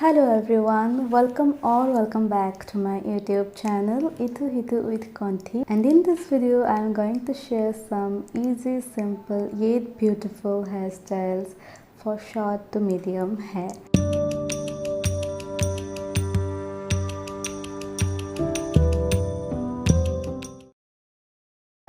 Hello everyone, welcome back to my YouTube channel Itu-xitu with Kanthi, and in this video I am going to share some easy, simple yet beautiful hairstyles for short to medium hair.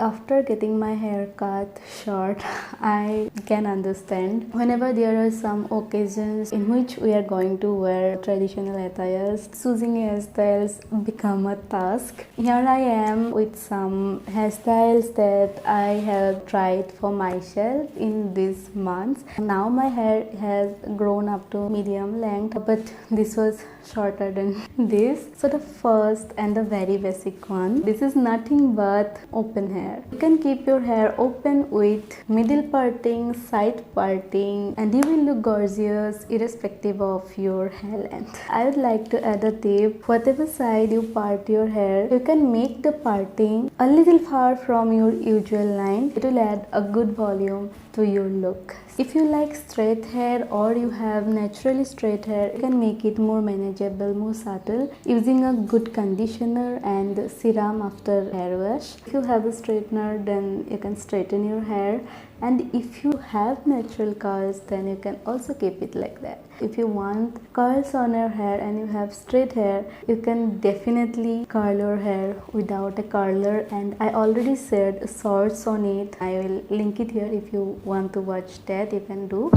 After getting my hair cut short, I can understand whenever there are some occasions in which we are going to wear traditional attires, choosing hairstyles become a task. Here I am with some hairstyles that I have tried for myself in these months. Now my hair has grown up to medium length, but this was shorter than this. So the first and the very basic one, this is nothing but open hair. You can keep your hair open with middle parting, side parting, and you will look gorgeous irrespective of your hair length. I would like to add a tip: whatever side you part your hair, you can make the parting a little far from your usual line. It will add a good volume to your look. If you like straight hair or you have naturally straight hair, you can make it more manageable, more subtle using a good conditioner and serum after hair wash. If you have a straightener, then you can straighten your hair, and if you have natural curls, then you can also keep it like that. If you want curls on your hair and you have straight hair, you can definitely curl your hair without a curler, and I already shared shorts on it. I will link it here. If you want to watch that, you can do.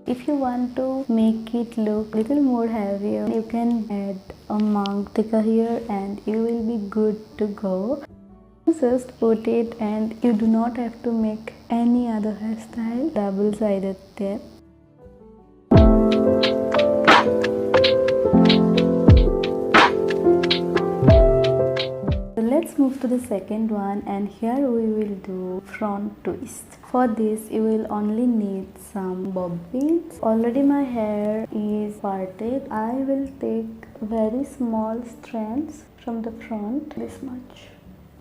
If you want to make it look little more heavier, you can add a monk tika here and you will be good to go. Just put it and you do not have to make any other hairstyle. Double-sided tape. Let's move to the second one, and here we will do front twist. For this you will only need some bob pins. Already my hair is parted. I will take very small strands from the front, this much.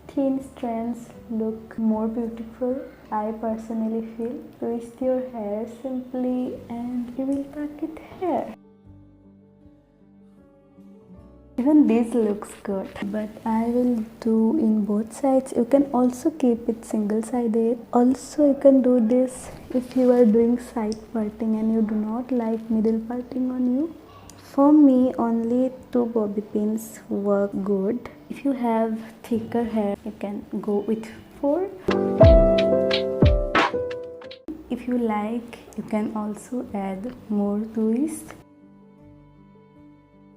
Thin strands look more beautiful, I personally feel. Twist your hair simply and you will tuck it here. Even this looks good, but I will do in both sides. You can also keep it single-sided. Also, you can do this if you are doing side parting and you do not like middle parting on you. For me, only 2 bobby pins work good. If you have thicker hair, you can go with 4. If you like, you can also add more twist.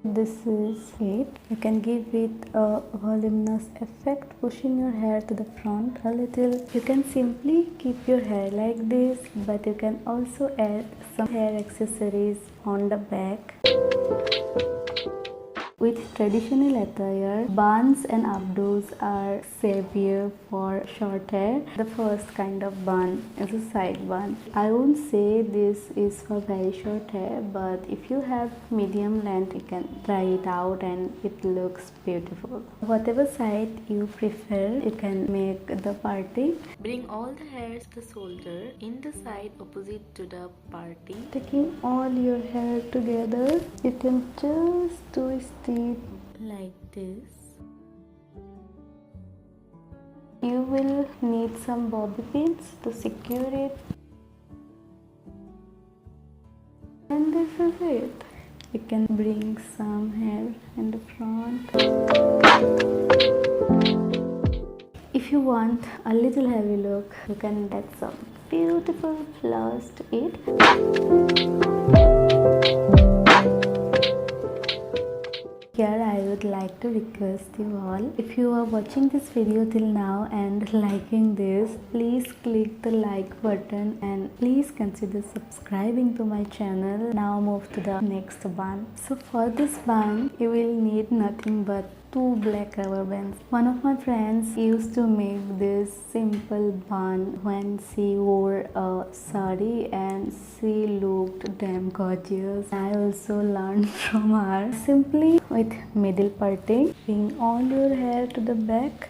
This is it. You can give it a voluminous effect, pushing your hair to the front a little. You can simply keep your hair like this, but you can also add some hair accessories on the back. With traditional attire, buns and updos are savior for short hair. The first kind of bun is a side bun. I won't say this is for very short hair, but if you have medium length, you can try it out and it looks beautiful. Whatever side you prefer, you can make the parting. Bring all the hairs to the shoulder in the side opposite to the parting. Taking all your hair together, you can just twist it like this. You will need some bobby pins to secure it, and this is it. You can bring some hair in the front. If you want a little heavy look, you can add some beautiful flowers to it. Here I would like to request you all, if you are watching this video till now and liking this, please click the like button and please consider subscribing to my channel. Now move to the next bun. So for this bun, you will need nothing but 2 black rubber bands. One of my friends used to make this simple bun when she wore a sari and she looked damn gorgeous. I also learned from her. Simply with middle parting, bring all your hair to the back,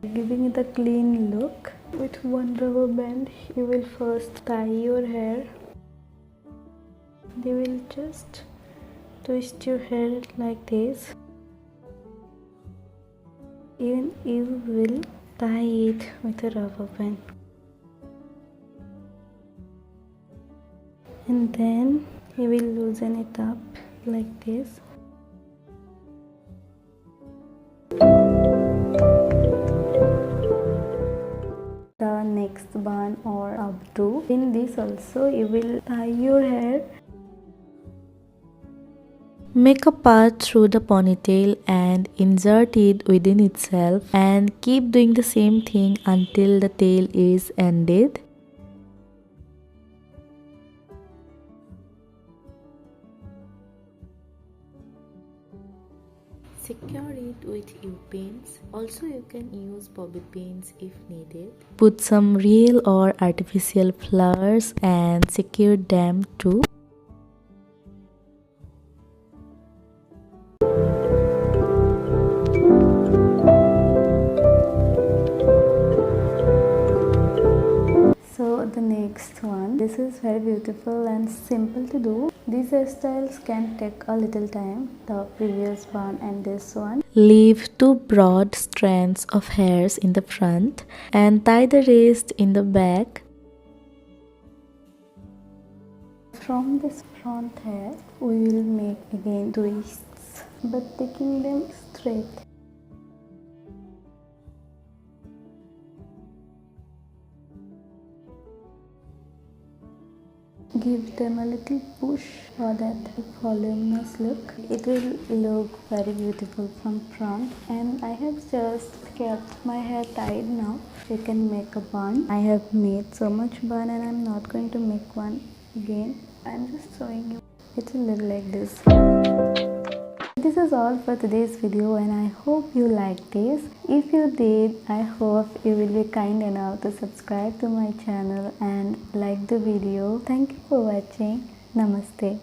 giving it a clean look. With one rubber band, you will first tie your hair. You will just twist your hair like this. Even you will tie it with a rubber band. And then you will loosen it up like this. The next bun or updo. In this also you will tie your hair. Make a part through the ponytail and insert it within itself, and keep doing the same thing until the tail is ended. Secure it with U-pins. Also, you can use bobby pins if needed. Put some real or artificial flowers and secure them too. So the next one, this is very beautiful and simple to do. These hairstyles can take a little time, the previous one and this one. Leave 2 broad strands of hairs in the front and tie the rest in the back. From this front hair, we will make again twists, but taking them straight. Give them a little push for that voluminous look. It will look very beautiful from front, and I have just kept my hair tied now. You can make a bun. I have made so much bun and I'm not going to make one again. I'm just showing you. It will look like this. This is all for today's video and I hope you liked this. If you did, I hope you will be kind enough to subscribe to my channel and like the video. Thank you for watching. Namaste.